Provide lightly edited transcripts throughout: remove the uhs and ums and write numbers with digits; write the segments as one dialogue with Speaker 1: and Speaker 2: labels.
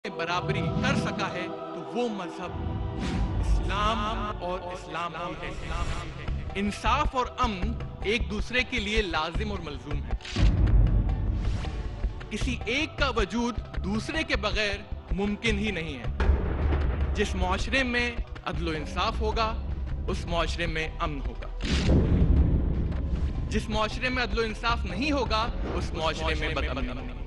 Speaker 1: برابری کر سکا ہے تو وہ مذہب اسلام اور اسلام ہی ہے۔ انصاف اور امن ایک دوسرے کے لیے لازم اور ملزوم ہے۔ کسی ایک کا وجود دوسرے کے بغیر ممکن ہی نہیں ہے۔ جس معاشرے میں عدل و انصاف ہوگا اس معاشرے میں امن ہوگا۔ جس معاشرے میں عدل و انصاف نہیں ہوگا اس معاشرے میں بدامنی ہوگی۔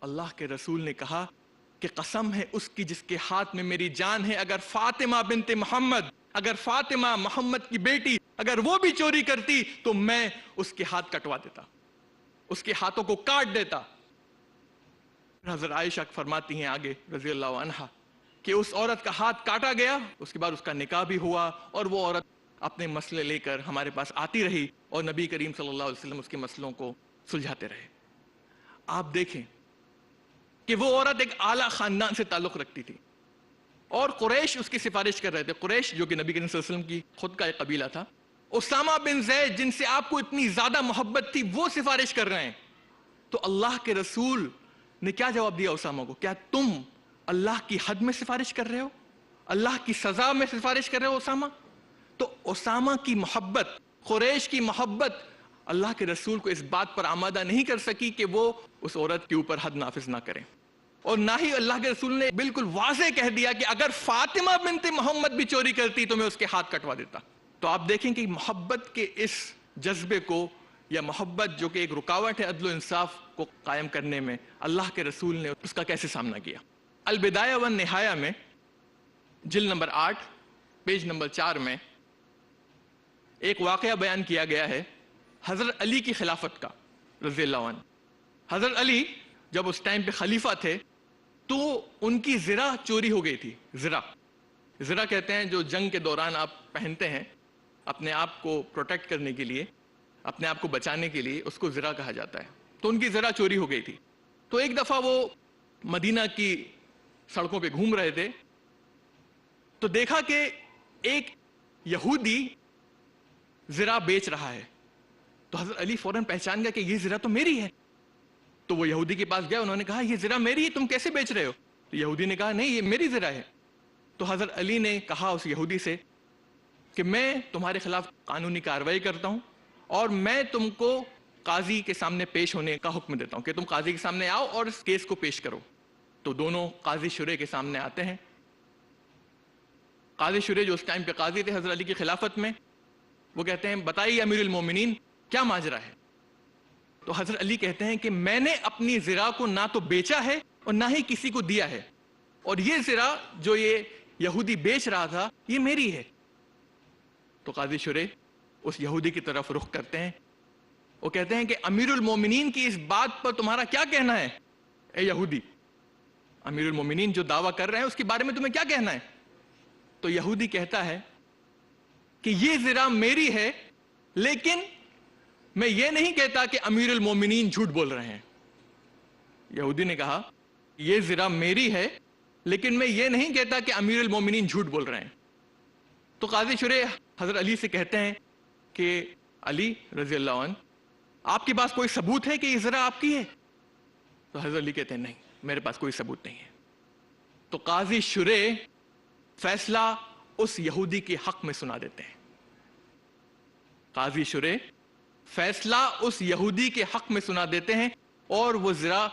Speaker 1: اللہ کے رسول نے کہا کہ قسم ہے اس کی جس کے ہاتھ میں میری جان ہے، اگر فاطمہ بنت محمد، اگر فاطمہ محمد کی بیٹی اگر وہ بھی چوری کرتی تو میں اس کے ہاتھ کٹوا دیتا، اس کے ہاتھوں کو کاٹ دیتا۔ حضرت عائشہ فرماتی ہیں آگے رضی اللہ عنہا کہ اس عورت کا ہاتھ کاٹا گیا، اس کے بعد اس کا نکاح بھی ہوا اور وہ عورت اپنے مسئلے لے کر ہمارے پاس آتی رہی اور نبی کریم صلی اللہ علیہ وسلم اس کے مسئلوں کو سلجھاتے رہے۔ آپ دیکھیں کہ وہ عورت ایک اعلیٰ خاندان سے تعلق رکھتی تھی اور قریش اس کی سفارش کر رہے تھے۔ قریش جو کہ نبی کریم صلی اللہ علیہ وسلم کی خود کا ایک قبیلہ تھا۔ اسامہ بن زید جن سے آپ کو اتنی زیادہ محبت تھی وہ سفارش کر رہے ہیں، تو اللہ کے رسول نے کیا جواب دیا اسامہ کو؟ کیا تم اللہ کی حد میں سفارش کر رہے ہو؟ اللہ کی سزا میں سفارش کر رہے ہو اسامہ؟ تو اسامہ کی محبت، قریش کی محبت اللہ کے رسول کو اس بات پر آمادہ نہیں کر سکی کہ وہ اس عورت کے اوپر حد نافذ نہ کریں، اور نہ ہی اللہ کے رسول نے بالکل واضح کہہ دیا کہ اگر فاطمہ بنت محمد بھی چوری کرتی تو میں اس کے ہاتھ کٹوا دیتا۔ تو آپ دیکھیں کہ محبت کے اس جذبے کو، یا محبت جو کہ ایک رکاوٹ ہے عدل و انصاف کو قائم کرنے میں، اللہ کے رسول نے اس کا کیسے سامنا کیا۔ البدایہ والنہایہ میں جلد نمبر 8 پیج نمبر 4 میں ایک واقعہ بیان کیا گیا ہے حضرت علی کی خلافت کا رضی اللہ عنہ۔ حضرت علی جب اس ٹائم پہ خلیفہ تھے تو ان کی زرہ چوری ہو گئی تھی۔ زرہ کہتے ہیں جو جنگ کے دوران آپ پہنتے ہیں اپنے آپ کو پروٹیکٹ کرنے کے لیے، اپنے آپ کو بچانے کے لیے، اس کو زرہ کہا جاتا ہے۔ تو ان کی زرہ چوری ہو گئی تھی۔ تو ایک دفعہ وہ مدینہ کی سڑکوں پہ گھوم رہے تھے تو دیکھا کہ ایک یہودی زرہ بیچ رہا ہے۔ تو حضرت علی فوراً پہچان گیا کہ یہ زرہ تو میری ہے۔ تو وہ یہودی کے پاس گیا، انہوں نے کہا یہ زرہ میری ہے، تم کیسے بیچ رہے ہو؟ تو یہودی نے کہا نہیں یہ میری زرہ ہے۔ تو حضرت علی نے کہا اس یہودی سے کہ میں تمہارے خلاف قانونی کارروائی کرتا ہوں اور میں تم کو قاضی کے سامنے پیش ہونے کا حکم دیتا ہوں کہ تم قاضی کے سامنے آؤ اور اس کیس کو پیش کرو۔ تو دونوں قاضی شرح کے سامنے آتے ہیں۔ قاضی شرح جو اس ٹائم پہ قاضی تھے حضرت علی کی خلافت میں، وہ کہتے ہیں بتائیے امیر المومنین کیا ماجرا ہے؟ تو حضرت علی کہتے ہیں کہ میں نے اپنی زرہ کو نہ تو بیچا ہے اور نہ ہی کسی کو دیا ہے، اور یہ زرہ جو یہ یہودی بیچ رہا تھا یہ میری ہے۔ تو قاضی شرح اس یہودی کی طرف رخ کرتے ہیں، وہ کہتے ہیں کہ امیر المومنین کی اس بات پر تمہارا کیا کہنا ہے اے یہودی؟ امیر المومنین جو دعویٰ کر رہے ہیں اس کے بارے میں تمہیں کیا کہنا ہے؟ تو یہودی کہتا ہے کہ یہ زرہ میری ہے لیکن میں یہ نہیں کہتا کہ امیر المومنین جھوٹ بول رہے ہیں۔ یہودی نے کہا یہ زرہ میری ہے لیکن میں یہ نہیں کہتا کہ امیر المومنین جھوٹ بول رہے ہیں۔ تو قاضی شرح حضرت علی سے کہتے ہیں کہ علی رضی اللہ عنہ آپ کے پاس کوئی ثبوت ہے کہ یہ زرہ آپ کی ہے؟ تو حضرت علی کہتے ہیں نہیں میرے پاس کوئی ثبوت نہیں ہے۔ تو قاضی شرح فیصلہ اس یہودی کے حق میں سنا دیتے ہیں۔ قاضی شرح فیصلہ اس یہودی کے حق میں سنا دیتے ہیں اور وہ زرہ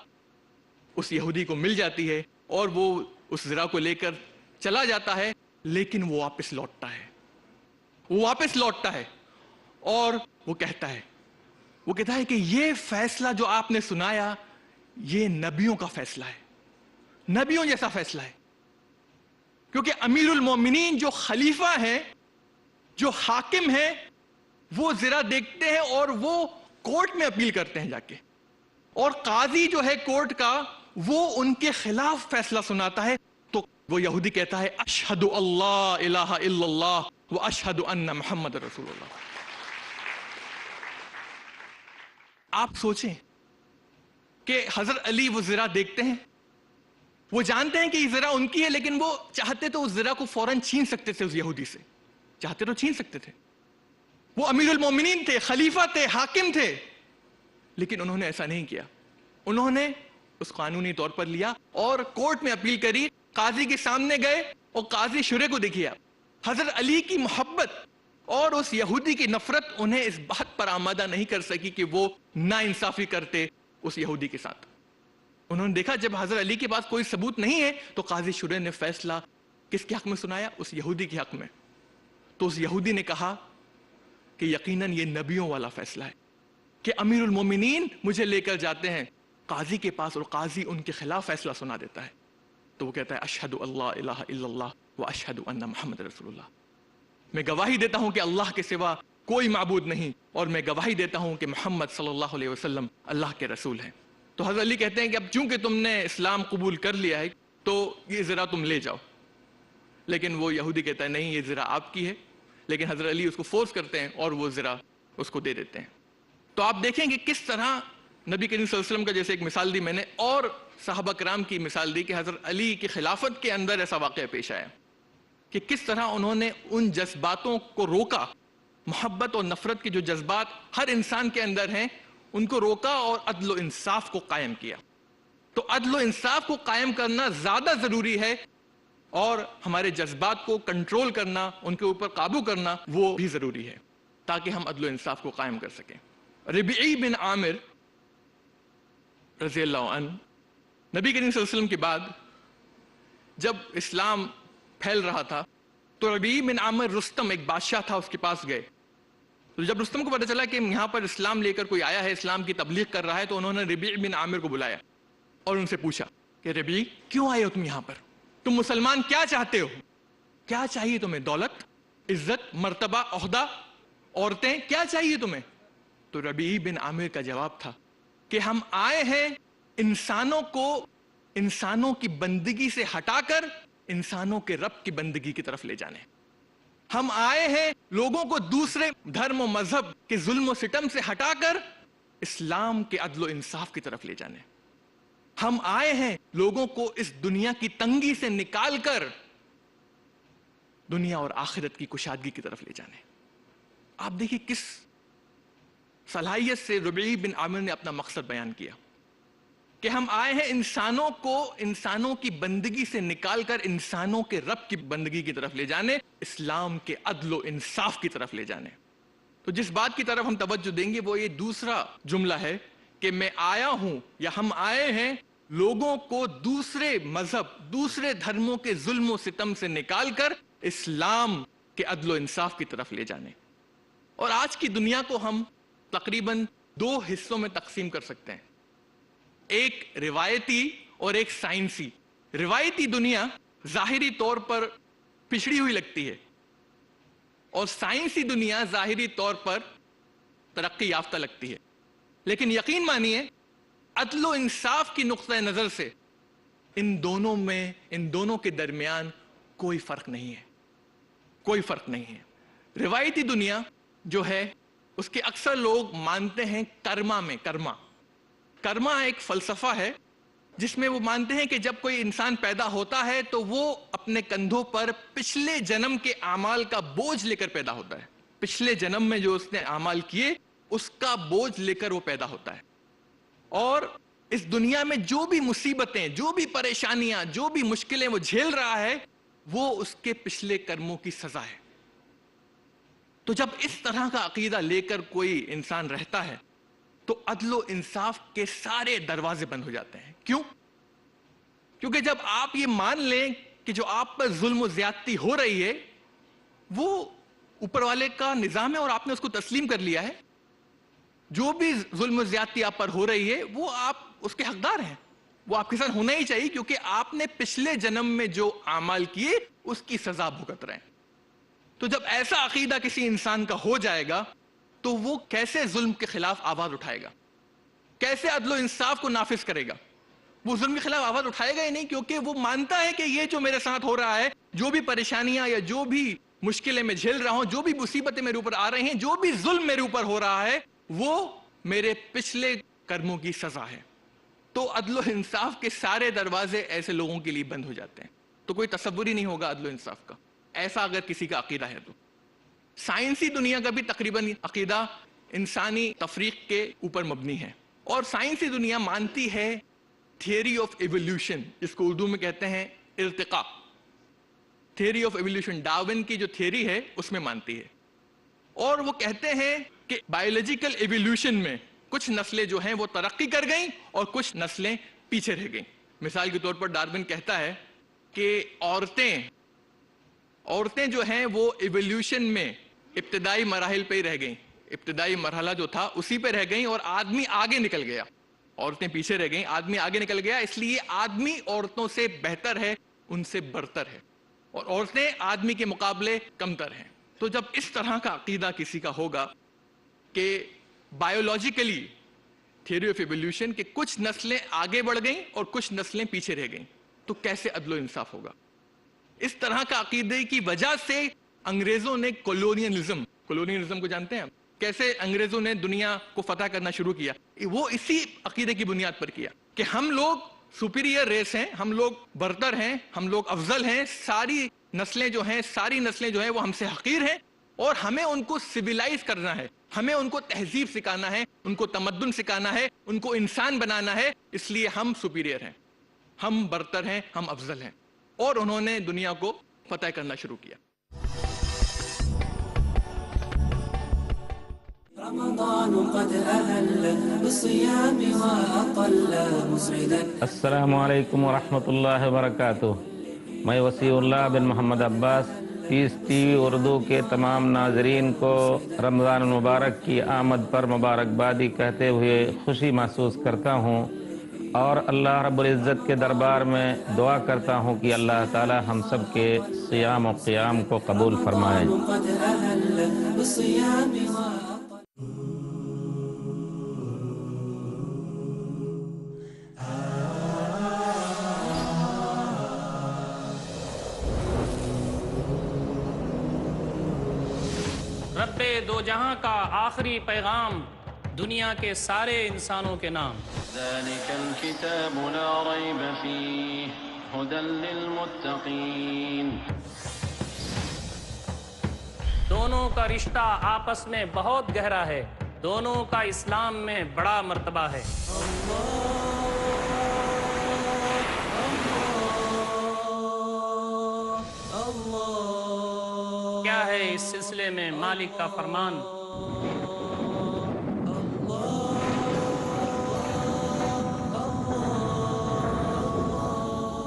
Speaker 1: اس یہودی کو مل جاتی ہے اور وہ اس زرہ کو لے کر چلا جاتا ہے، لیکن وہ واپس لوٹتا ہے اور وہ کہتا ہے کہ یہ فیصلہ جو آپ نے سنایا یہ نبیوں کا فیصلہ ہے، نبیوں جیسا فیصلہ ہے، کیونکہ امیر المومنین جو خلیفہ ہیں، جو حاکم ہیں، وہ زرہ دیکھتے ہیں اور وہ کورٹ میں اپیل کرتے ہیں جا کے، اور قاضی جو ہے کورٹ کا وہ ان کے خلاف فیصلہ سناتا ہے۔ تو وہ یہودی کہتا ہے اشہد اللہ الہ الا اللہ و اشہد ان محمد رسول اللہ۔ آپ سوچیں کہ حضرت علی وہ زرہ دیکھتے ہیں، وہ جانتے ہیں کہ یہ زرہ ان کی ہے، لیکن وہ چاہتے تو اس زرہ کو فوراً چھین سکتے تھے اس یہودی سے، چاہتے تو چھین سکتے تھے، وہ امیر المومنین تھے، خلیفہ تھے، حاکم تھے، لیکن انہوں نے ایسا نہیں کیا۔ انہوں نے اس قانونی طور پر لیا اور کورٹ میں اپیل کری، قاضی کے سامنے گئے اور قاضی شرع کو دیکھیا۔ حضرت علی کی محبت اور اس یہودی کی نفرت انہیں اس بات پر آمادہ نہیں کر سکی کہ وہ ناانصافی کرتے اس یہودی کے ساتھ۔ انہوں نے دیکھا جب حضرت علی کے پاس کوئی ثبوت نہیں ہے تو قاضی شرع نے فیصلہ کس کے حق میں سنایا؟ اس یہودی کے حق میں۔ تو اس یہودی نے کہا کہ یقیناً یہ نبیوں والا فیصلہ ہے کہ امیر المومنین مجھے لے کر جاتے ہیں قاضی کے پاس اور قاضی ان کے خلاف فیصلہ سنا دیتا ہے۔ تو وہ کہتا ہے اشہد اللہ الہ الا اللہ و اشہد ان محمد رسول اللہ، میں گواہی دیتا ہوں کہ اللہ کے سوا کوئی معبود نہیں، اور میں گواہی دیتا ہوں کہ محمد صلی اللہ علیہ وسلم اللہ کے رسول ہیں۔ تو حضرت علی کہتے ہیں کہ اب چونکہ تم نے اسلام قبول کر لیا ہے تو یہ زرہ تم لے جاؤ، لیکن وہ یہودی کہتا ہے نہیں، یہ زرہ آپ کی ہے، لیکن حضرت علی اس کو فورس کرتے ہیں اور وہ زرہ اس کو دے دیتے ہیں۔ تو آپ دیکھیں کہ کس طرح نبی کریم صلی اللہ علیہ وسلم کا جیسے ایک مثال دی میں نے، اور صحابہ کرام کی مثال دی کہ حضرت علی کی خلافت کے اندر ایسا واقعہ پیش آیا کہ کس طرح انہوں نے ان جذباتوں کو روکا، محبت اور نفرت کے جو جذبات ہر انسان کے اندر ہیں ان کو روکا اور عدل و انصاف کو قائم کیا۔ تو عدل و انصاف کو قائم کرنا زیادہ ضروری ہے، اور ہمارے جذبات کو کنٹرول کرنا، ان کے اوپر قابو کرنا وہ بھی ضروری ہے تاکہ ہم عدل و انصاف کو قائم کر سکیں۔ ربیعی بن عامر رضی اللہ عنہ نبی کریم صلی اللہ علیہ وسلم کے بعد جب اسلام پھیل رہا تھا تو ربیعی بن عامر رستم ایک بادشاہ تھا اس کے پاس گئے۔ تو جب رستم کو پتہ چلا کہ یہاں پر اسلام لے کر کوئی آیا ہے، اسلام کی تبلیغ کر رہا ہے، تو انہوں نے ربیع بن عامر کو بلایا اور ان سے پوچھا کہ ربیع کیوں آئے ہو تم یہاں پر؟ تم مسلمان کیا چاہتے ہو؟ کیا چاہیے تمہیں؟ دولت، عزت، مرتبہ، عہدہ، عورتیں، کیا چاہیے تمہیں؟ تو ربیع بن عامر کا جواب تھا کہ ہم آئے ہیں انسانوں کو انسانوں کی بندگی سے ہٹا کر انسانوں کے رب کی بندگی کی طرف لے جانے۔ ہم آئے ہیں لوگوں کو دوسرے دھرم و مذہب کے ظلم و ستم سے ہٹا کر اسلام کے عدل و انصاف کی طرف لے جانے۔ ہم آئے ہیں لوگوں کو اس دنیا کی تنگی سے نکال کر دنیا اور آخرت کی کشادگی کی طرف لے جانے۔ آپ دیکھیں کس صلاحیت سے ربیع بن عامر نے اپنا مقصد بیان کیا کہ ہم آئے ہیں انسانوں کو انسانوں کی بندگی سے نکال کر انسانوں کے رب کی بندگی کی طرف لے جانے، اسلام کے عدل و انصاف کی طرف لے جانے۔ تو جس بات کی طرف ہم توجہ دیں گے وہ یہ دوسرا جملہ ہے کہ میں آیا ہوں یا ہم آئے ہیں لوگوں کو دوسرے مذہب، دوسرے دھرموں کے ظلم و ستم سے نکال کر اسلام کے عدل و انصاف کی طرف لے جانے۔ اور آج کی دنیا کو ہم تقریباً دو حصوں میں تقسیم کر سکتے ہیں، ایک روایتی اور ایک سائنسی۔ روایتی دنیا ظاہری طور پر پچھڑی ہوئی لگتی ہے اور سائنسی دنیا ظاہری طور پر ترقی یافتہ لگتی ہے، لیکن یقین مانیے عدل و انصاف کی نقطہ نظر سے ان دونوں کے درمیان کوئی فرق نہیں ہے، کوئی فرق نہیں ہے۔ روایتی دنیا جو ہے اس کے اکثر لوگ مانتے ہیں کرما ایک فلسفہ ہے جس میں وہ مانتے ہیں کہ جب کوئی انسان پیدا ہوتا ہے تو وہ اپنے کندھوں پر پچھلے جنم کے اعمال کا بوجھ لے کر پیدا ہوتا ہے، پچھلے جنم میں جو اس نے اعمال کیے اس کا بوجھ لے کر وہ پیدا ہوتا ہے، اور اس دنیا میں جو بھی مصیبتیں، جو بھی پریشانیاں، جو بھی مشکلیں وہ جھیل رہا ہے وہ اس کے پچھلے کرموں کی سزا ہے۔ تو جب اس طرح کا عقیدہ لے کر کوئی انسان رہتا ہے تو عدل و انصاف کے سارے دروازے بند ہو جاتے ہیں۔ کیوں؟ کیونکہ جب آپ یہ مان لیں کہ جو آپ پر ظلم و زیادتی ہو رہی ہے وہ اوپر والے کا نظام ہے اور آپ نے اس کو تسلیم کر لیا ہے، جو بھی ظلم و زیادتی آپ پر ہو رہی ہے وہ آپ اس کے حقدار ہیں، وہ آپ کے ساتھ ہونا ہی چاہیے کیونکہ آپ نے پچھلے جنم میں جو اعمال کیے اس کی سزا بھگت رہے ہیں۔ تو جب ایسا عقیدہ کسی انسان کا ہو جائے گا تو وہ کیسے ظلم کے خلاف آواز اٹھائے گا، کیسے عدل و انصاف کو نافذ کرے گا؟ وہ ظلم کے خلاف آواز اٹھائے گا ہی نہیں، کیونکہ وہ مانتا ہے کہ یہ جو میرے ساتھ ہو رہا ہے، جو بھی پریشانیاں یا جو بھی مشکلیں میں جھیل رہا ہوں، جو بھی مصیبتیں میرے اوپر آ رہی ہیں، جو بھی ظلم میرے اوپر ہو رہا ہے، وہ میرے پچھلے کرموں کی سزا ہے. تو عدل و انصاف کے سارے دروازے ایسے لوگوں کے لیے بند ہو جاتے ہیں. تو کوئی تصور ہی نہیں ہوگا عدل و انصاف کا، ایسا اگر کسی کا عقیدہ ہے تو. سائنسی دنیا کا بھی تقریباً عقیدہ انسانی تفریق کے اوپر مبنی ہے، اور سائنسی دنیا مانتی ہے تھیوری آف ایولیوشن، جس کو اردو میں کہتے ہیں ارتقاء. تھیوری آف ایولیوشن ڈارون کی جو تھیوری ہے اس میں مانتی ہے، اور وہ کہتے ہیں کہ بایولوجیکل ایولیوشن میں کچھ نسلیں جو ہیں وہ ترقی کر گئیں اور کچھ نسلیں پیچھے رہ گئیں. مثال کے طور پر ڈارون کہتا ہے کہ عورتیں جو ہیں وہ ایولیوشن میں ابتدائی مراحل پہ ہی رہ گئیں، ابتدائی مرحلہ جو تھا اسی پہ رہ گئیں، اور آدمی آگے نکل گیا. عورتیں پیچھے رہ گئیں، آدمی آگے نکل گیا، اس لیے آدمی عورتوں سے بہتر ہے، ان سے برتر ہے، اور عورتیں آدمی کے مقابلے کمتر ہیں. تو جب اس طرح کا عقیدہ کسی کا ہوگا کہ بایولوجیکلی تھیوری آف ایولیوشن کہ کچھ نسلیں آگے بڑھ گئیں اور کچھ نسلیں پیچھے رہ گئیں، تو کیسے عدل و انصاف ہوگا؟ اس طرح کا عقیدے کی وجہ سے انگریزوں نے کولونیلزم کو جانتے ہیں کیسے انگریزوں نے دنیا کو فتح کرنا شروع کیا؟ وہ اسی عقیدے کی بنیاد پر کیا کہ ہم لوگ سپیریئر ریس ہیں، ہم لوگ برتر ہیں، ہم لوگ افضل ہیں، ساری نسلیں جو ہیں وہ ہم سے حقیر ہیں، اور ہمیں ان کو سویلائز کرنا ہے، ہمیں ان کو تہذیب سکھانا ہے، ان کو تمدن سکھانا ہے، ان کو انسان بنانا ہے، اس لیے ہم سپیریئر ہیں، ہم برتر ہیں، ہم افضل ہیں. اور انہوں نے دنیا کو فتح کرنا شروع کیا.
Speaker 2: السلام علیکم ورحمۃ اللہ وبرکاتہ. میں وسیع اللہ بن محمد عباس پیس ٹی وی اردو کے تمام ناظرین کو رمضان المبارک کی آمد پر مبارکبادی کہتے ہوئے خوشی محسوس کرتا ہوں، اور اللہ رب العزت کے دربار میں دعا کرتا ہوں کہ اللہ تعالی ہم سب کے صیام و قیام کو قبول فرمائے.
Speaker 3: رب دو جہاں کا آخری پیغام، دنیا کے سارے انسانوں کے نام.
Speaker 4: ذلك الكتاب لا ريب فيه هدى للمتقين.
Speaker 3: دونوں کا رشتہ آپس میں بہت گہرا ہے، دونوں کا اسلام میں بڑا مرتبہ ہے. کیا ہے اس سلسلے میں مالک کا فرمان؟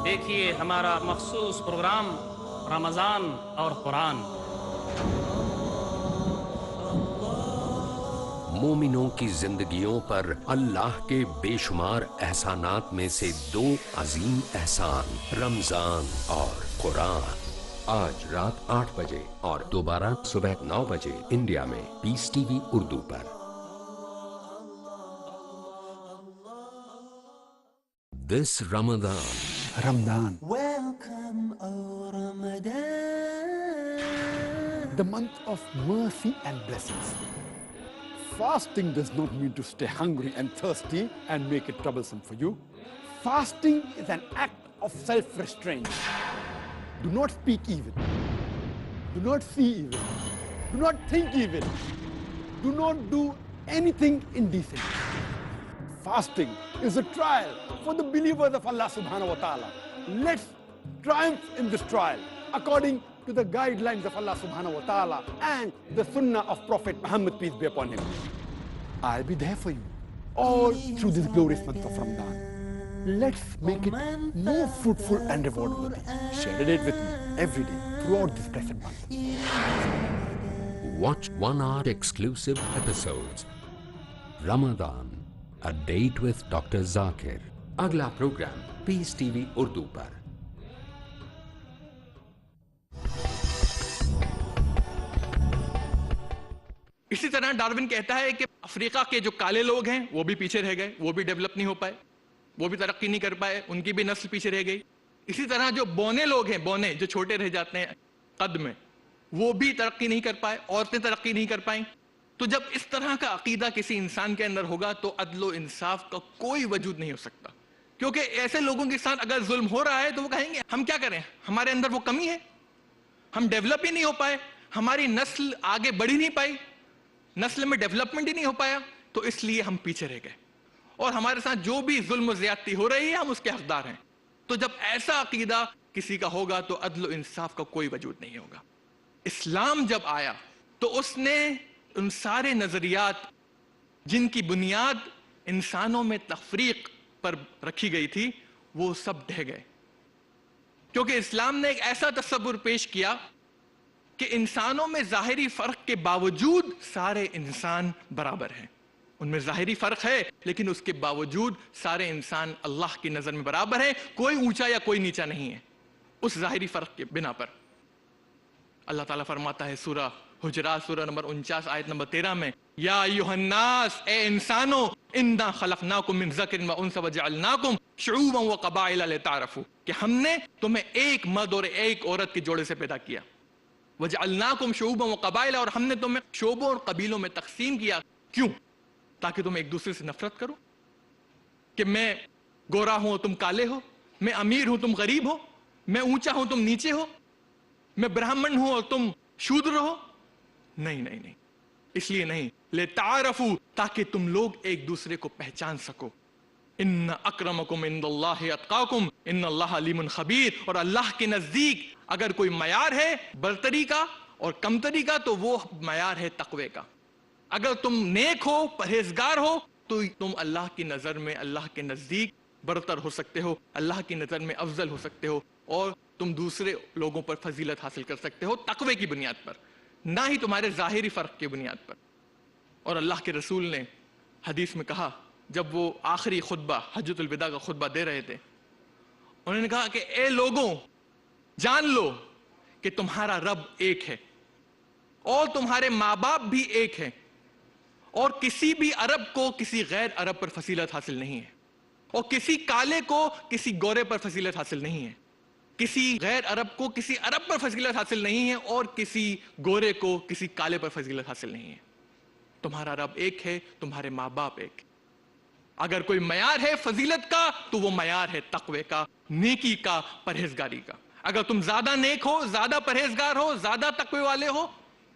Speaker 3: دیکھیے ہمارا مخصوص پروگرام رمضان اور قرآن.
Speaker 5: مومنوں کی زندگیوں پر اللہ کے بے شمار احسانات میں سے دو عظیم احسان رمضان اور قرآن. آج رات 8 بجے اور دوبارہ صبح 9 بجے انڈیا میں پیس ٹی وی اردو پر. This Ramadan.
Speaker 6: Welcome, O Ramadan. The month of mercy and blessings. Fasting does not mean to stay hungry and thirsty and make it troublesome for you. Fasting is an act of self-restraint. Do not speak evil. Do not see evil. Do not think evil. Do not do anything indecent. Fasting is a trial for the believers of Allah subhanahu wa ta'ala. Let's triumph in this trial according to the guidelines of Allah subhanahu wa ta'ala and the sunnah of Prophet Muhammad, peace be upon him. I'll be there for you all through this glorious month of Ramadan. Let's make it more fruitful and rewarding. Share it with me every day throughout this blessed month.
Speaker 5: Watch 1-hour exclusive episodes. Ramadan, a date with Dr. Zakir. اگلا programme پیس TV Urdu پر.
Speaker 1: اسی طرح Darwin کہتا ہے کہ افریقہ کے جو کالے لوگ ہیں وہ بھی پیچھے رہ گئے، وہ بھی ڈیولپ نہیں ہو پائے، وہ بھی ترقی نہیں کر پائے، ان کی بھی نسل پیچھے رہ گئی. اسی طرح جو بونے لوگ ہیں، بونے جو چھوٹے رہ جاتے ہیں قد میں، وہ بھی ترقی نہیں کر پائے، عورتیں ترقی نہیں کر پائیں. تو جب اس طرح کا عقیدہ کسی انسان کے اندر ہوگا تو عدل و انصاف کا کوئی وجود نہیں ہو سکتا. کیونکہ ایسے لوگوں کے ساتھ اگر ظلم ہو رہا ہے تو وہ کہیں گے ہم کیا کریں, ہمارے اندر وہ کمی ہے, ہم ڈیولپ ہی نہیں ہو پائے, ہماری نسل آگے بڑھ ہی نہیں پائی, نسل میں ڈیولپمنٹ ہی نہیں ہو پایا, تو اس لیے ہم پیچھے رہ گئے, اور ہمارے ساتھ جو بھی ظلم و زیادتی ہو رہی ہے ہم اس کے حقدار ہیں. تو جب ایسا عقیدہ کسی کا ہوگا تو عدل و انصاف کا کوئی وجود نہیں ہوگا. اسلام جب آیا تو اس نے ان سارے نظریات جن کی بنیاد انسانوں میں تفریق پر رکھی گئی تھی وہ سب ڈھہ گئے, کیونکہ اسلام نے ایک ایسا تصور پیش کیا کہ انسانوں میں ظاہری فرق کے باوجود سارے انسان برابر ہیں. ان میں ظاہری فرق ہے لیکن اس کے باوجود سارے انسان اللہ کی نظر میں برابر ہیں, کوئی اونچا یا کوئی نیچا نہیں ہے اس ظاہری فرق کے بنا پر. اللہ تعالیٰ فرماتا ہے سورہ حجرات سورہ نمبر 49 آیت نمبر 13 میں, یا ایھا الناس, اے انسانوں, انا خلقناکم من ذکر و انثی وجعلناکم شعوبا وقبائل لتعارفوا, کہ ہم نے تمہیں ایک مرد اور ایک عورت کے جوڑے سے پیدا کیا, وجعلناکم شعوبا وقبائل, اور ہم نے تمہیں شعبوں اور قبیلوں میں تقسیم کیا. کیوں؟ تاکہ تم ایک دوسرے سے نفرت کرو, کہ میں گورا ہوں تم کالے ہو, میں امیر ہوں تم غریب ہو, میں اونچا ہوں تم نیچے ہو, میں برہمن ہوں اور تم شودر ہو. نہیں نہیں نہیں, اس لیے نہیں, لتعارفوا, تاکہ تم لوگ ایک دوسرے کو پہچان سکو. ان اکرمکم عند اللہ اتقاکم ان اللہ علیم خبیر, اور اللہ کے نزدیک اگر کوئی معیار ہے برتری کا اور کمتری کا تو وہ معیار ہے تقوی کا. اگر تم نیک ہو, پرہیزگار ہو, تو تم اللہ کی نظر میں اللہ کے نزدیک برتر ہو سکتے ہو, اللہ کی نظر میں افضل ہو سکتے ہو, اور تم دوسرے لوگوں پر فضیلت حاصل کر سکتے ہو تقوی کی بنیاد پر, نہ ہی تمہارے ظاہری فرق کی بنیاد پر. اور اللہ کے رسول نے حدیث میں کہا, جب وہ آخری خطبہ حجۃ الوداع کا خطبہ دے رہے تھے, انہوں نے کہا کہ اے لوگوں, جان لو کہ تمہارا رب ایک ہے اور تمہارے ماں باپ بھی ایک ہیں, اور کسی بھی عرب کو کسی غیر عرب پر فضیلت حاصل نہیں ہے, اور کسی کالے کو کسی گورے پر فضیلت حاصل نہیں ہے, کسی غیر عرب کو کسی عرب پر فضیلت حاصل نہیں ہے, اور کسی گورے کو کسی کالے پر فضیلت حاصل نہیں ہے. تمہارا رب ایک ہے, تمہارے ماں باپ ایک. اگر کوئی معیار ہے فضیلت کا تو وہ معیار ہے تقوی کا, نیکی کا, پرہیزگاری کا. اگر تم زیادہ نیک ہو, زیادہ پرہیزگار ہو, زیادہ تقوی والے ہو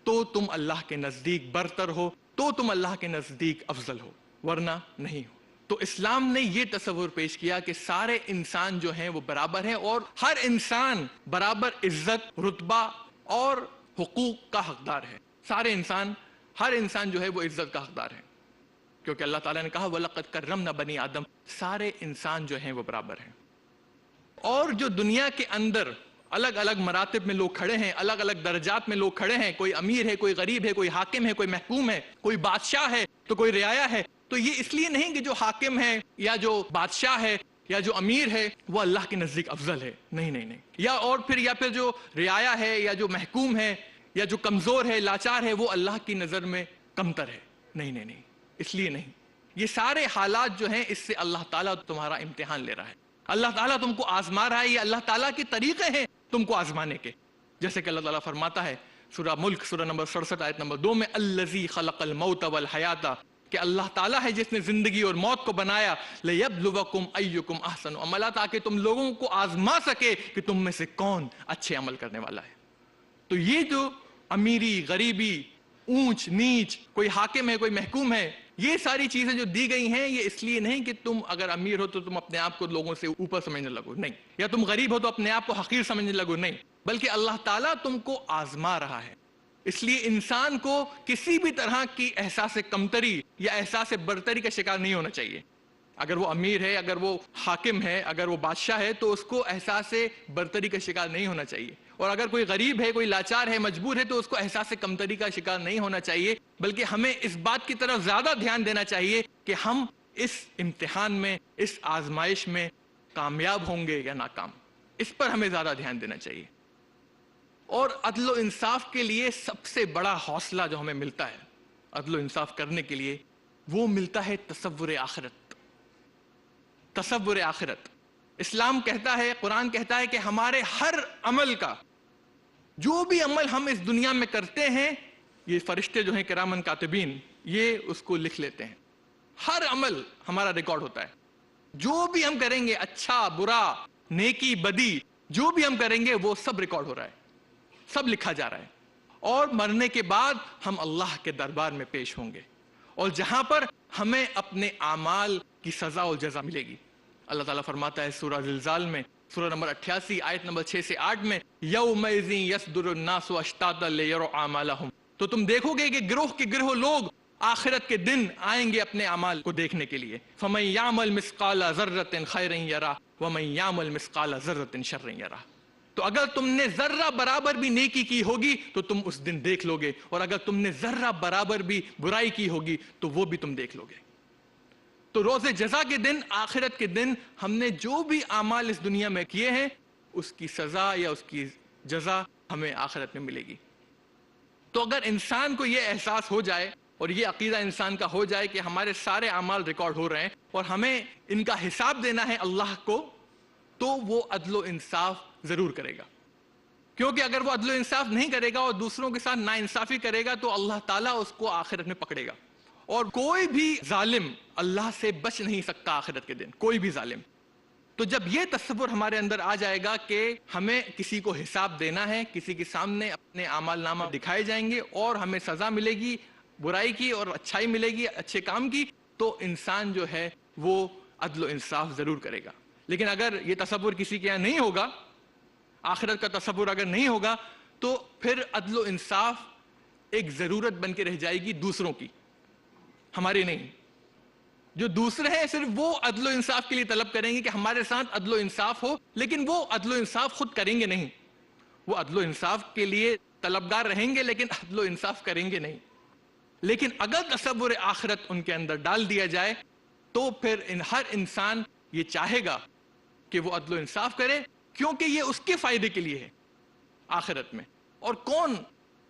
Speaker 1: تو تم اللہ کے نزدیک برتر ہو, تو تم اللہ کے نزدیک افضل ہو, ورنہ نہیں ہو. تو اسلام نے یہ تصور پیش کیا کہ سارے انسان جو ہیں وہ برابر ہیں, اور ہر انسان برابر عزت, رتبہ اور حقوق کا حقدار ہے. سارے انسان, ہر انسان جو ہے وہ عزت کا حقدار ہے, کیونکہ اللہ تعالیٰ نے کہا وَلَقَدْ كَرَّمْنَا بَنِي آدم, سارے انسان جو ہیں وہ برابر ہیں. اور جو دنیا کے اندر الگ الگ مراتب میں لوگ کھڑے ہیں, الگ الگ درجات میں لوگ کھڑے ہیں, کوئی امیر ہے, کوئی غریب ہے, کوئی حاکم ہے, کوئی محکوم ہے, کوئی بادشاہ ہے تو کوئی رعایا ہے, تو یہ اس لیے نہیں کہ جو حاکم ہے یا جو بادشاہ ہے یا جو امیر ہے وہ اللہ کے نزدیک افضل ہے, نہیں نہیں نہیں, یا پھر جو رعایا ہے یا جو محکوم ہے یا جو کمزور ہے, لاچار ہے, وہ اللہ کی نظر میں کمتر ہے, نہیں نہیں نہیں, اس لیے نہیں. یہ سارے حالات جو ہیں اس سے اللہ تعالیٰ تمہارا امتحان لے رہا ہے, اللہ تعالیٰ تم کو آزما رہا ہے, یہ اللہ تعالیٰ کے طریقے ہیں تم کو آزمانے کے. جیسے کہ اللہ تعالیٰ فرماتا ہے سورہ ملک سورہ نمبر 67 آیت نمبر 2 میں, الذی خلق الموت والحیات, کہ اللہ تعالیٰ ہے جس نے زندگی اور موت کو بنایا, لیبلوکم ایکم احسن عملا, تاکہ تم لوگوں کو آزما سکے کہ تم میں سے کون اچھے عمل کرنے والا ہے. تو یہ جو امیری, غریبی, اونچ نیچ, کوئی حاکم ہے, کوئی محکوم ہے, یہ ساری چیزیں جو دی گئی ہیں یہ اس لیے نہیں کہ تم اگر امیر ہو تو تم اپنے آپ کو لوگوں سے اوپر سمجھنے لگو, نہیں, یا تم غریب ہو تو اپنے آپ کو حقیر سمجھنے لگو, نہیں, بلکہ اللہ تعالیٰ تم کو آزما رہا ہے. اس لیے انسان کو کسی بھی طرح کی احساس کمتری یا احساس برتری کا شکار نہیں ہونا چاہیے. اگر وہ امیر ہے, اگر وہ حاکم ہے, اگر وہ بادشاہ ہے, تو اس کو احساس برتری کا شکار نہیں ہونا چاہیے. اور اگر کوئی غریب ہے, کوئی لاچار ہے, مجبور ہے, تو اس کو احساس کمتری کا شکار نہیں ہونا چاہیے, بلکہ ہمیں اس بات کی طرف زیادہ دھیان دینا چاہیے کہ ہم اس امتحان میں, اس آزمائش میں کامیاب ہوں گے یا ناکام. اس پر ہمیں زیادہ دھیان دینا چاہیے. اور عدل و انصاف کے لیے سب سے بڑا حوصلہ جو ہمیں ملتا ہے عدل و انصاف کرنے کے لیے, وہ ملتا ہے تصور آخرت. تصور آخرت. اسلام کہتا ہے, قرآن کہتا ہے کہ ہمارے ہر عمل کا, جو بھی عمل ہم اس دنیا میں کرتے ہیں, یہ فرشتے جو ہیں کرامن کاتبین، یہ اس کو لکھ لیتے ہیں. ہر عمل ہمارا ریکارڈ ہوتا ہے. جو بھی ہم کریں گے، اچھا برا نیکی بدی، جو بھی ہم کریں گے وہ سب ریکارڈ ہو رہا ہے، سب لکھا جا رہا ہے. اور مرنے کے بعد ہم اللہ کے دربار میں پیش ہوں گے، اور جہاں پر ہمیں اپنے اعمال کی سزا اور جزا ملے گی. اللہ تعالیٰ فرماتا ہے سورہ زلزال میں، سورہ نمبر 88 آیت نمبر 6 سے 8 میں، یومئذ یصدر الناس اشتاتا لیروا اعمالہم. تو تم دیکھو گے کہ گروہ کے گروہ لوگ آخرت کے دن آئیں گے اپنے اعمال کو دیکھنے کے لیے. فمن یعمل مثقال ذرۃ خیرا یرہ ومن یعمل مثقال ذرۃ شرا یرہ. تو اگر تم نے ذرہ برابر بھی نیکی کی ہوگی تو تم اس دن دیکھ لو گے، اور اگر تم نے ذرہ برابر بھی برائی کی ہوگی تو وہ بھی تم دیکھ لو گے. تو روز جزا کے دن، آخرت کے دن، ہم نے جو بھی اعمال اس دنیا میں کیے ہیں اس کی سزا یا اس کی جزا ہمیں آخرت میں ملے گی. تو اگر انسان کو یہ احساس ہو جائے اور یہ عقیدہ انسان کا ہو جائے کہ ہمارے سارے اعمال ریکارڈ ہو رہے ہیں اور ہمیں ان کا حساب دینا ہے اللہ کو، تو وہ عدل و انصاف ضرور کرے گا. کیونکہ اگر وہ عدل و انصاف نہیں کرے گا اور دوسروں کے ساتھ ناانصافی کرے گا تو اللہ تعالیٰ اس کو آخرت میں پکڑے گا. اور کوئی بھی ظالم اللہ سے بچ نہیں سکتا آخرت کے دن، کوئی بھی ظالم. تو جب یہ تصور ہمارے اندر آ جائے گا کہ ہمیں کسی کو حساب دینا ہے، کسی کے سامنے اپنے اعمال نامہ دکھائے جائیں گے اور ہمیں سزا ملے گی برائی کی اور اچھائی ملے گی اچھے کام کی، تو انسان جو ہے وہ عدل و انصاف ضرور کرے گا. لیکن اگر یہ تصور کسی کے یہاں نہیں ہوگا، آخرت کا تصور اگر نہیں ہوگا، تو پھر عدل و انصاف ایک ضرورت بن کے رہ جائے گی دوسروں کی، ہماری نہیں. جو دوسرے ہیں صرف وہ عدل و انصاف کے لیے طلب کریں گے کہ ہمارے ساتھ عدل و انصاف ہو، لیکن وہ عدل و انصاف خود کریں گے نہیں. وہ عدل و انصاف کے لیے طلبگار رہیں گے لیکن عدل و انصاف کریں گے نہیں. لیکن اگر تصور آخرت ان کے اندر ڈال دیا جائے تو پھر ہر انسان یہ چاہے گا کہ وہ عدل و انصاف کرے، کیونکہ یہ اس کے فائدے کے لیے ہے آخرت میں. اور کون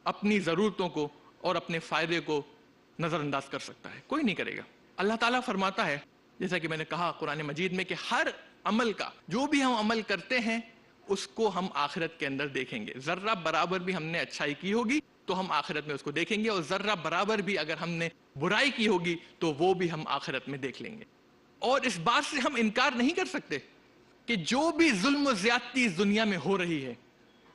Speaker 1: اپنی ضرورتوں کو اور اپنے فائدے کو نظر انداز کر سکتا ہے؟ کوئی نہیں کرے گا. اللہ تعالیٰ فرماتا ہے، جیسا کہ میں نے کہا قرآن مجید میں، کہ ہر عمل کا، جو بھی ہم عمل کرتے ہیں اس کو ہم آخرت کے اندر دیکھیں گے. ذرہ برابر بھی ہم نے اچھائی کی ہوگی تو ہم آخرت میں اس کو دیکھیں گے، اور ذرہ برابر بھی اگر ہم نے برائی کی ہوگی تو وہ بھی ہم آخرت میں دیکھ لیں گے. اور اس بات سے ہم انکار نہیں کر سکتے کہ جو بھی ظلم و زیادتی اس دنیا میں ہو رہی ہے،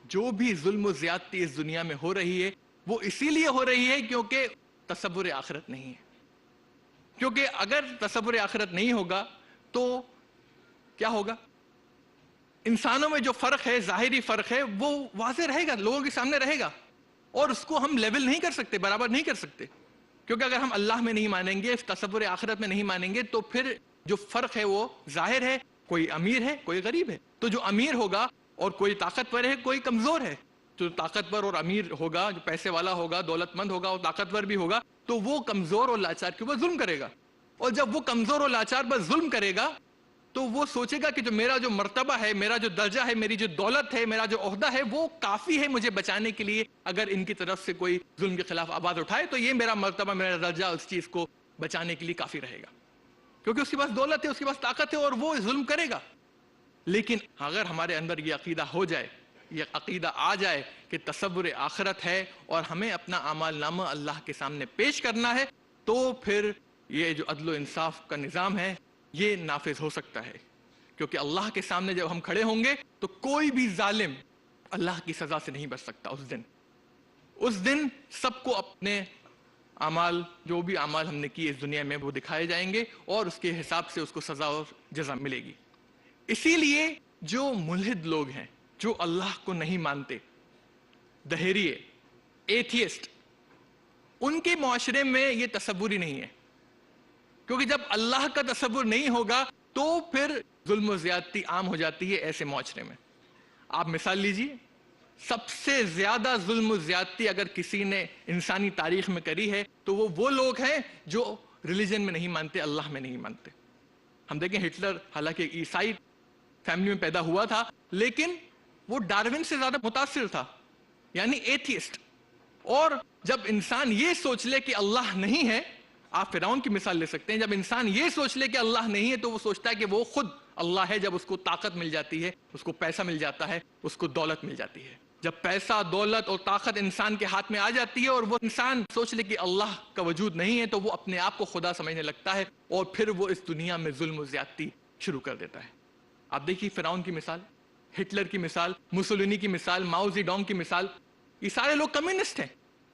Speaker 1: جو بھی ظلم و زیادتی اس دنیا میں ہو رہی ہے، وہ اسی لیے ہو رہی ہے کیونکہ تصور آخرت نہیں ہے. کیونکہ اگر تصور آخرت نہیں ہوگا تو کیا ہوگا؟ انسانوں میں جو فرق ہے، ظاہری فرق ہے، وہ واضح رہے گا، لوگوں کے سامنے رہے گا، اور اس کو ہم لیول نہیں کر سکتے، برابر نہیں کر سکتے. کیونکہ اگر ہم اللہ میں نہیں مانیں گے، تصور آخرت میں نہیں مانیں گے، تو پھر جو فرق ہے وہ ظاہر ہے. کوئی امیر ہے، کوئی غریب ہے. تو جو امیر ہوگا اور کوئی طاقتور ہے، کوئی کمزور ہے، جو طاقتور اور امیر ہوگا، جو پیسے والا ہوگا، دولت مند ہوگا اور طاقتور بھی ہوگا، تو وہ کمزور اور لاچار کے اوپر ظلم کرے گا. اور جب وہ کمزور اور لاچار پر ظلم کرے گا تو وہ سوچے گا کہ جو میرا جو مرتبہ ہے، میرا جو درجہ ہے، میری جو دولت ہے، میرا جو عہدہ ہے، وہ کافی ہے مجھے بچانے کے لیے. اگر ان کی طرف سے کوئی ظلم کے خلاف آواز اٹھائے تو یہ میرا مرتبہ، میرا درجہ اس چیز کو بچانے کے لیے کافی رہے گا، کیونکہ اس کے پاس دولت ہے، اس کے پاس طاقت ہے، اور وہ ظلم کرے گا. لیکن اگر ہمارے اندر یہ عقیدہ ہو جائے، یہ عقیدہ آ جائے کہ تصور آخرت ہے اور ہمیں اپنا اعمال نامہ اللہ کے سامنے پیش کرنا ہے، تو پھر یہ جو عدل و انصاف کا نظام ہے یہ نافذ ہو سکتا ہے. کیونکہ اللہ کے سامنے جب ہم کھڑے ہوں گے تو کوئی بھی ظالم اللہ کی سزا سے نہیں بچ سکتا. اس دن سب کو اپنے اعمال، جو بھی اعمال ہم نے کیے اس دنیا میں، وہ دکھائے جائیں گے اور اس کے حساب سے اس کو سزا اور جزا ملے گی. اسی لیے جو ملحد لوگ ہیں، جو اللہ کو نہیں مانتے، دہریے، ایتھیسٹ، ان کے معاشرے میں یہ تصور ہی نہیں ہے. کیونکہ جب اللہ کا تصور نہیں ہوگا تو پھر ظلم و زیادتی عام ہو جاتی ہے ایسے معاشرے میں. آپ مثال لیجئے، سب سے زیادہ ظلم و زیادتی اگر کسی نے انسانی تاریخ میں کری ہے تو وہ لوگ ہیں جو ریلیجن میں نہیں مانتے، اللہ میں نہیں مانتے. ہم دیکھیں ہٹلر حالانکہ عیسائی فیملی میں پیدا ہوا تھا، لیکن وہ ڈارون سے زیادہ متاثر تھا، یعنی ایتھیسٹ. اور جب انسان یہ سوچ لے کہ اللہ نہیں ہے، آپ فرعون کی مثال لے سکتے ہیں، جب انسان یہ سوچ لے کہ اللہ نہیں ہے تو وہ سوچتا ہے کہ وہ خود اللہ ہے. جب اس کو طاقت مل جاتی ہے، اس کو پیسہ مل جاتا ہے، اس کو دولت مل جاتی ہے. جب پیسہ دولت اور طاقت انسان کے ہاتھ میں آ جاتی ہے اور وہ انسان سوچ لے کہ اللہ کا وجود نہیں ہے، تو وہ اپنے آپ کو خدا سمجھنے لگتا ہے اور پھر وہ اس دنیا میں ظلم و زیادتی شروع کر دیتا ہے۔ آپ دیکھیے فرعون کی مثال، ہٹلر کی مثال، موسولینی کی مثال، ماؤ زی ڈونگ کی مثال، یہ سارے لوگ کمیونسٹ ہیں،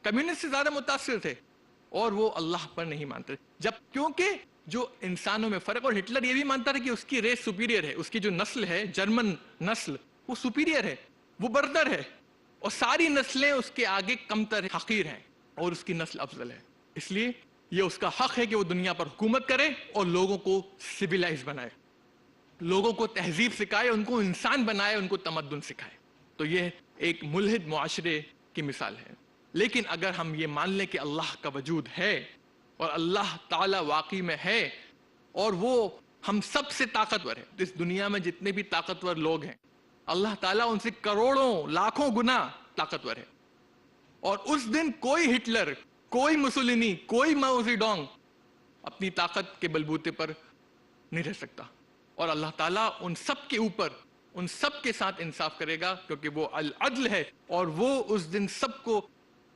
Speaker 1: کمیونسٹ سے زیادہ متاثر تھے اور وہ اللہ پر نہیں مانتے، جب کیونکہ جو انسانوں میں فرق، اور ہٹلر یہ بھی مانتا تھا کہ اس کی ریس سپیریئر ہے، اس کی جو نسل ہے جرمن نسل وہ سپیریئر ہے، وہ برتر ہے، اور ساری نسلیں اس کے آگے کمتر حقیر ہیں اور اس کی نسل افضل ہے۔ اس لیے یہ اس کا حق ہے کہ وہ دنیا پر حکومت کرے اور لوگوں کو سویلائز بنائے، لوگوں کو تہذیب سکھائے، ان کو انسان بنائے، ان کو تمدن سکھائے۔ تو یہ ایک ملحد معاشرے کی مثال ہے۔ لیکن اگر ہم یہ مان لیں کہ اللہ کا وجود ہے اور اللہ تعالی واقعی میں ہے اور وہ ہم سب سے طاقتور ہے، اس دنیا میں جتنے بھی طاقتور لوگ ہیں اللہ تعالیٰ ان سے کروڑوں لاکھوں گنا طاقتور ہے، اور اس دن کوئی ہٹلر، کوئی موسولینی، کوئی ماؤ زی ڈونگ اپنی طاقت کے بلبوتے پر نہیں رہ سکتا، اور اللہ تعالیٰ ان سب کے اوپر، ان سب کے ساتھ انصاف کرے گا، کیونکہ وہ العدل ہے اور وہ اس دن سب کو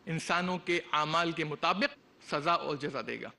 Speaker 1: انسانوں کے اعمال کے مطابق سزا اور جزا دے گا۔